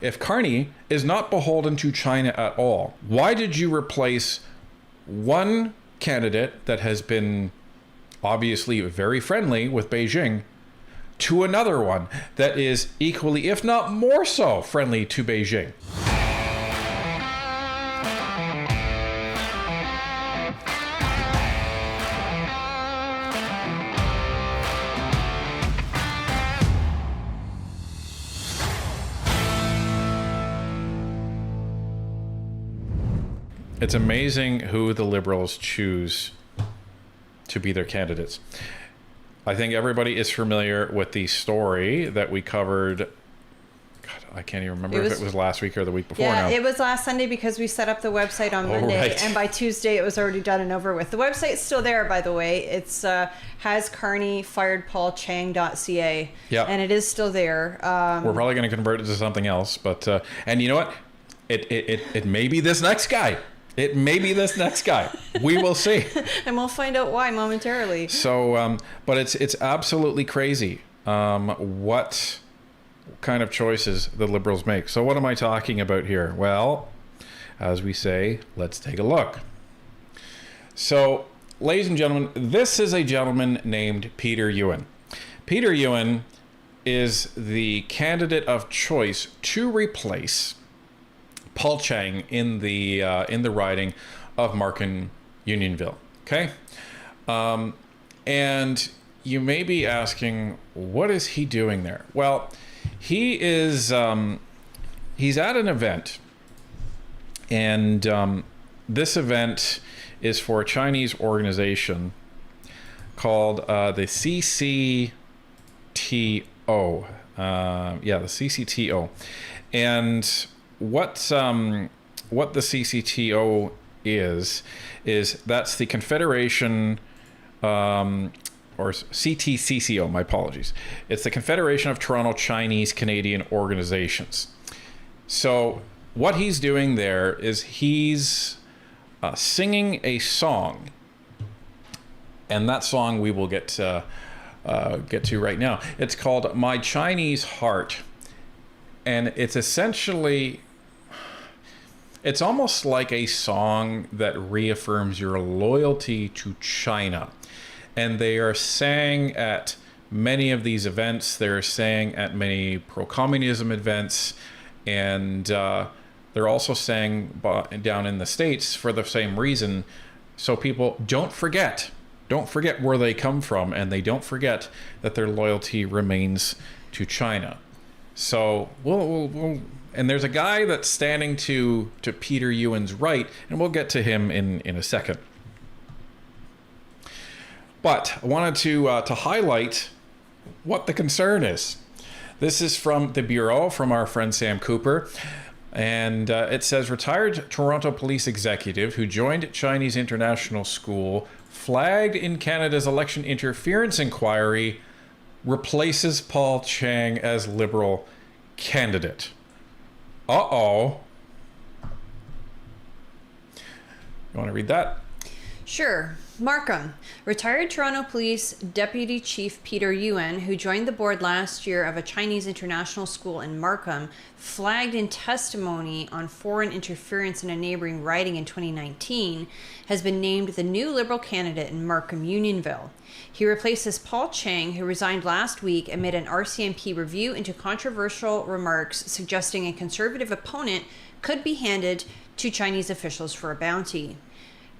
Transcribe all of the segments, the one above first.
If Carney is not beholden to China at all, why did you replace one candidate that has been obviously very friendly with Beijing to another one that is equally, if not more so, friendly to Beijing? It's amazing who the Liberals choose to be their candidates. I think everybody is familiar with the story that we covered. God, I can't even remember if it was last week or the week before now. Yeah, it was last Sunday because we set up the website on Monday, right. And by Tuesday it was already done and over with. The website's still there, by the way. It's has Carney fired Paul Chang.ca, yeah, and it is still there. We're probably going to convert it to something else, but and you know what? It may be this next guy. It may be this next guy. We will see. And we'll find out why momentarily. So, but it's absolutely crazy what kind of choices the Liberals make. So what am I talking about here? Well, as we say, let's take a look. So, ladies and gentlemen, this is a gentleman named Peter Yuen. Peter Yuen is the candidate of choice to replace Paul Chang in the riding of Markham Unionville. Okay, and you may be asking, what is he doing there? Well, he is he's at an event, and this event is for a Chinese organization called the CCTO. The CCTO, and what the CCTO is that's the Confederation, or CTCCO, my apologies. It's the Confederation of Toronto Chinese Canadian Organizations. So what he's doing there is he's singing a song, and that song we will get to right now. It's called My Chinese Heart, and it's essentially, it's almost like a song that reaffirms your loyalty to China. And they are sang at many of these events. They're sang at many pro-communism events. And they're also sang down in the States for the same reason. So people don't forget where they come from, and they don't forget that their loyalty remains to China. So we'll and there's a guy that's standing to Peter Yuen's right, and we'll get to him in a second. But I wanted to highlight what the concern is. This is from the Bureau, from our friend Sam Cooper, and it says, retired Toronto police executive who joined Chinese international school flagged in Canada's election interference inquiry replaces Paul Chang as Liberal candidate. Uh-oh. You want to read that? Sure. Markham. Retired Toronto Police Deputy Chief Peter Yuen, who joined the board last year of a Chinese international school in Markham, flagged in testimony on foreign interference in a neighboring riding in 2019, has been named the new Liberal candidate in Markham Unionville. He replaces Paul Chang, who resigned last week amid an RCMP review into controversial remarks suggesting a Conservative opponent could be handed to Chinese officials for a bounty.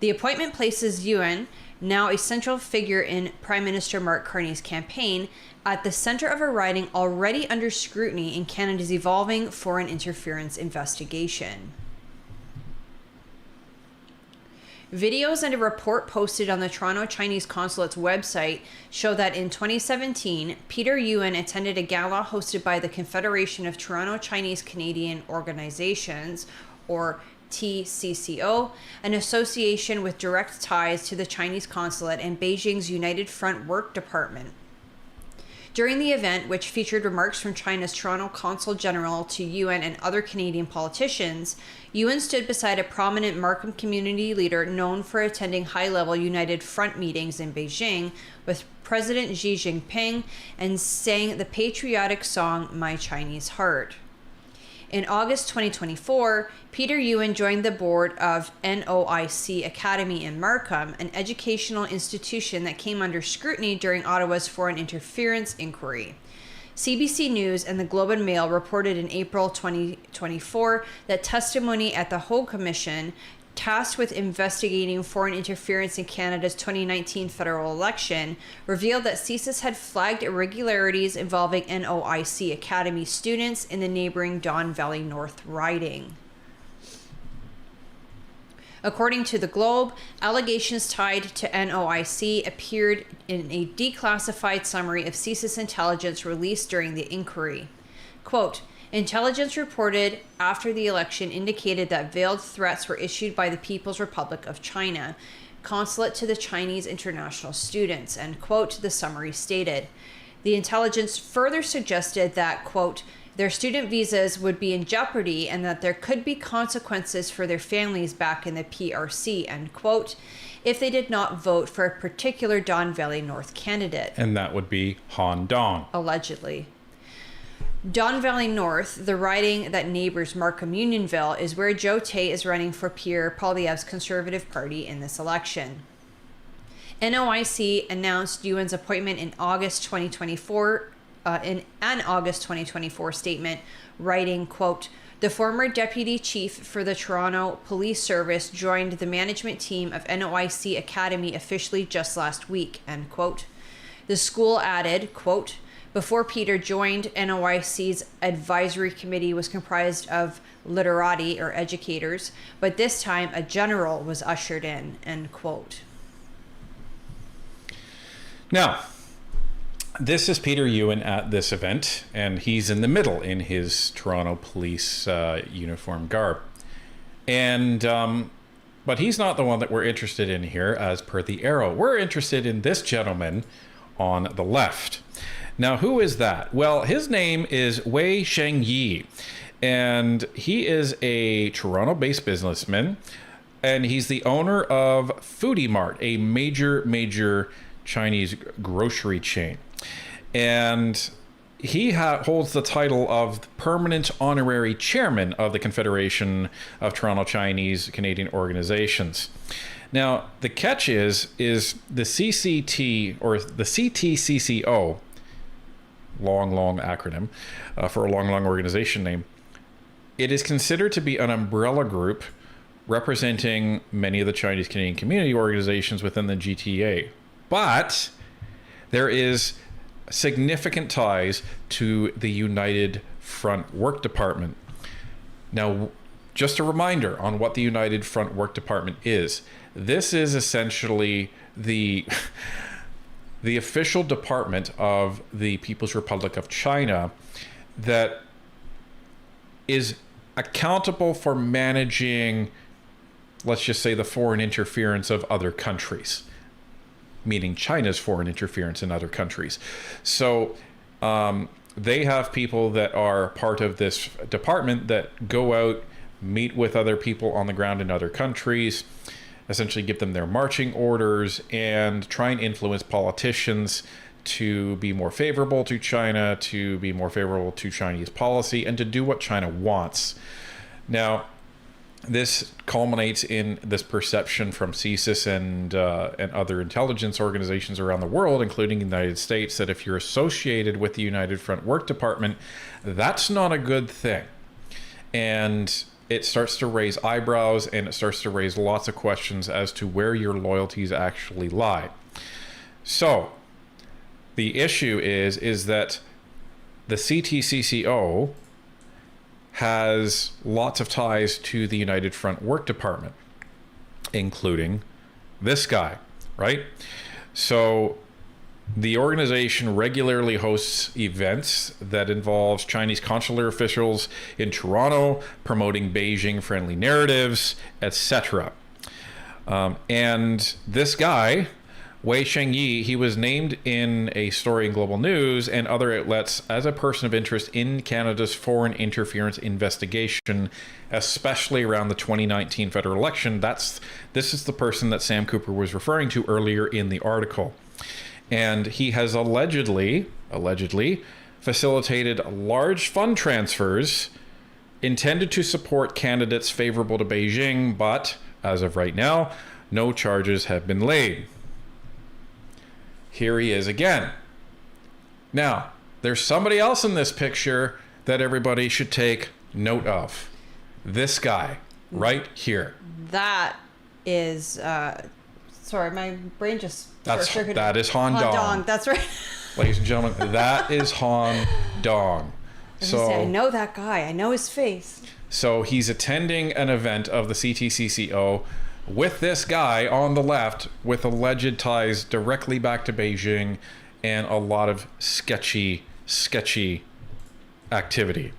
The appointment places Yuen, now a central figure in Prime Minister Mark Carney's campaign, at the center of a riding already under scrutiny in Canada's evolving foreign interference investigation. Videos and a report posted on the Toronto Chinese Consulate's website show that in 2017, Peter Yuen attended a gala hosted by the Confederation of Toronto Chinese Canadian Organizations, or TCCO, an association with direct ties to the Chinese consulate and Beijing's United Front Work Department. During the event, which featured remarks from China's Toronto Consul General to Yuen and other Canadian politicians, Yuen stood beside a prominent Markham community leader known for attending high-level United Front meetings in Beijing with President Xi Jinping and sang the patriotic song My Chinese Heart. In August 2024, Peter Yuen joined the board of NOIC Academy in Markham, an educational institution that came under scrutiny during Ottawa's foreign interference inquiry. CBC News and the Globe and Mail reported in April 2024 that testimony at the Hague Commission, tasked with investigating foreign interference in Canada's 2019 federal election, revealed that CSIS had flagged irregularities involving NOIC Academy students in the neighboring Don Valley North riding. According to the Globe, allegations tied to NOIC appeared in a declassified summary of CSIS intelligence released during the inquiry. Quote, intelligence reported after the election indicated that veiled threats were issued by the People's Republic of China, consulate to the Chinese international students, end quote, the summary stated. The intelligence further suggested that, quote, their student visas would be in jeopardy and that there could be consequences for their families back in the PRC, end quote, if they did not vote for a particular Don Valley North candidate. And that would be Han Dong. Allegedly. Don Valley North, the riding that neighbors Markham Unionville, is where Joe Tay is running for Pierre Poilievre's Conservative Party in this election. NOIC announced Yuen's appointment in August 2024 in an August 2024 statement, writing, quote, the former deputy chief for the Toronto Police Service joined the management team of NOIC Academy officially just last week, end quote. The school added, quote, before Peter joined, NOIC's advisory committee was comprised of literati or educators, but this time a general was ushered in, end quote. Now, this is Peter Yuen at this event, and he's in the middle in his Toronto police uniform garb. And but he's not the one that we're interested in here, as per the arrow. We're interested in this gentleman on the left. Now, who is that? Well, his name is Wei Shengyi, and he is a Toronto-based businessman, and he's the owner of Foodie Mart, a major Chinese grocery chain. And he holds the title of permanent honorary chairman of the Confederation of Toronto Chinese Canadian Organizations. Now, the catch is the CCT, or the CTCCO, long acronym for a long organization name. It is considered to be an umbrella group representing many of the Chinese Canadian community organizations within the GTA. But there is significant ties to the United Front Work Department. Now, just a reminder on what the United Front Work Department is. This is essentially the official department of the People's Republic of China that is accountable for managing, let's just say, the foreign interference of other countries, meaning China's foreign interference in other countries. So they have people that are part of this department that go out, meet with other people on the ground in other countries, essentially give them their marching orders, and try and influence politicians to be more favorable to China, to be more favorable to Chinese policy, and to do what China wants. Now, this culminates in this perception from CSIS and other intelligence organizations around the world, including the United States, that if you're associated with the United Front Work Department, that's not a good thing. And it starts to raise eyebrows, and it starts to raise lots of questions as to where your loyalties actually lie. So the issue is that the CTCCO has lots of ties to the United Front Work Department, including this guy, right? So the organization regularly hosts events that involves Chinese consular officials in Toronto promoting Beijing friendly narratives, etc. And this guy, Wei Shengyi, he was named in a story in Global News and other outlets as a person of interest in Canada's foreign interference investigation, especially around the 2019 federal election. This is the person that Sam Cooper was referring to earlier in the article. And he has allegedly facilitated large fund transfers intended to support candidates favorable to Beijing, but as of right now, no charges have been laid. Here he is again. Now, there's somebody else in this picture that everybody should take note of. This guy right here. That is, sorry, my brain just short-circuited. That is Han Dong. That's right. Ladies and gentlemen, that is Han Dong. So I know that guy. I know his face. So he's attending an event of the CTCCO with this guy on the left with alleged ties directly back to Beijing and a lot of sketchy activity.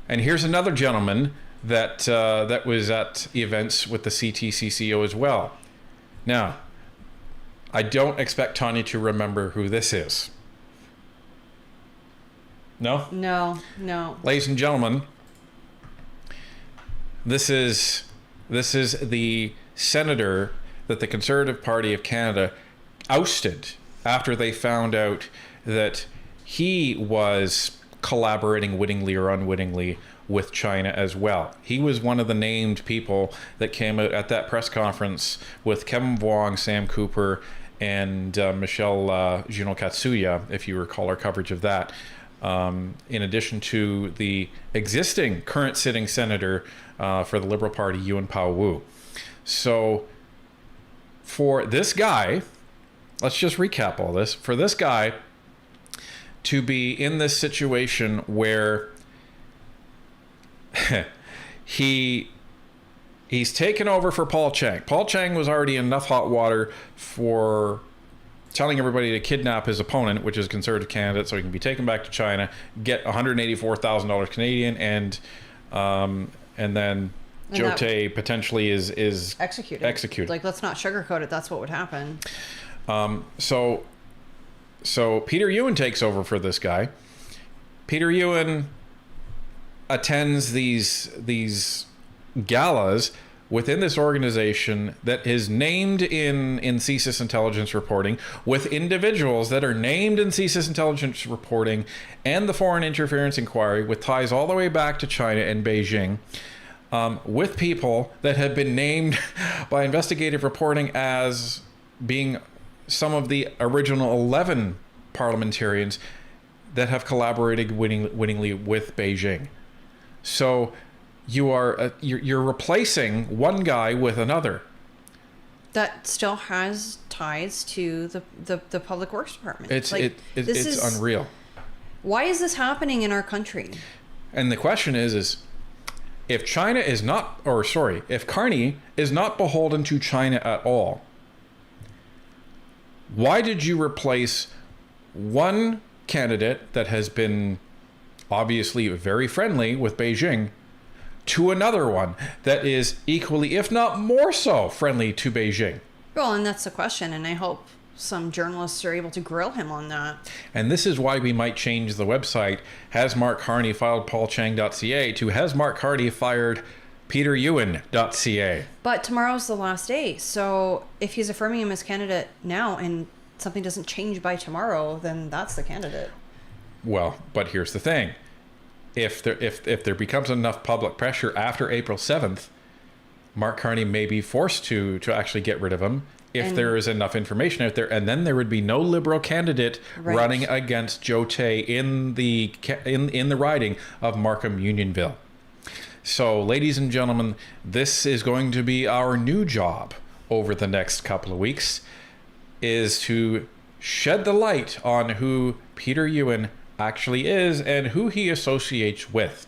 And here's another gentleman that was at events with the CTCCO as well. Now, I don't expect Tanya to remember who this is. No? No. Ladies and gentlemen, this is the senator that the Conservative Party of Canada ousted after they found out that he was collaborating wittingly or unwittingly with China as well. He was one of the named people that came out at that press conference with Kevin Vuong, Sam Cooper, and Michelle Juno Katsuya, if you recall our coverage of that. In addition to the existing current sitting senator for the Liberal Party, Yuen Wu. So for this guy, let's just recap all this. For this guy to be in this situation where he's taken over for Paul Chang. Paul Chang was already in enough hot water for telling everybody to kidnap his opponent, which is a Conservative candidate, so he can be taken back to China, get $184,000 Canadian, and then Joe Tay potentially is executed. Like, let's not sugarcoat it. That's what would happen. So Peter Yuen takes over for this guy. Peter Yuen attends these galas within this organization that is named in CSIS intelligence reporting, with individuals that are named in CSIS intelligence reporting and the foreign interference inquiry, with ties all the way back to China and Beijing, with people that have been named by investigative reporting as being some of the original 11 parliamentarians that have collaborated wittingly with Beijing. So you're replacing one guy with another that still has ties to the Public Works Department. It's unreal. Why is this happening in our country? And the question is if China is not, or sorry, if Carney is not beholden to China at all, why did you replace one candidate that has been obviously very friendly with Beijing to another one that is equally, if not more so, friendly to Beijing? Well, and that's the question, and I hope some journalists are able to grill him on that. And this is why we might change the website, Has Mark Carney filed paulchang.ca, to Has Mark Carney fired peteryuen.ca. But tomorrow's the last day, so if he's affirming him as candidate now and something doesn't change by tomorrow, then that's the candidate. Well, but here's the thing. If there becomes enough public pressure after April 7th, Mark Carney may be forced to actually get rid of him if there is enough information out there, and then there would be no Liberal candidate running against Joe Tay in the riding of Markham Unionville. So, ladies and gentlemen, this is going to be our new job over the next couple of weeks, is to shed the light on who Peter Yuen actually is and who he associates with.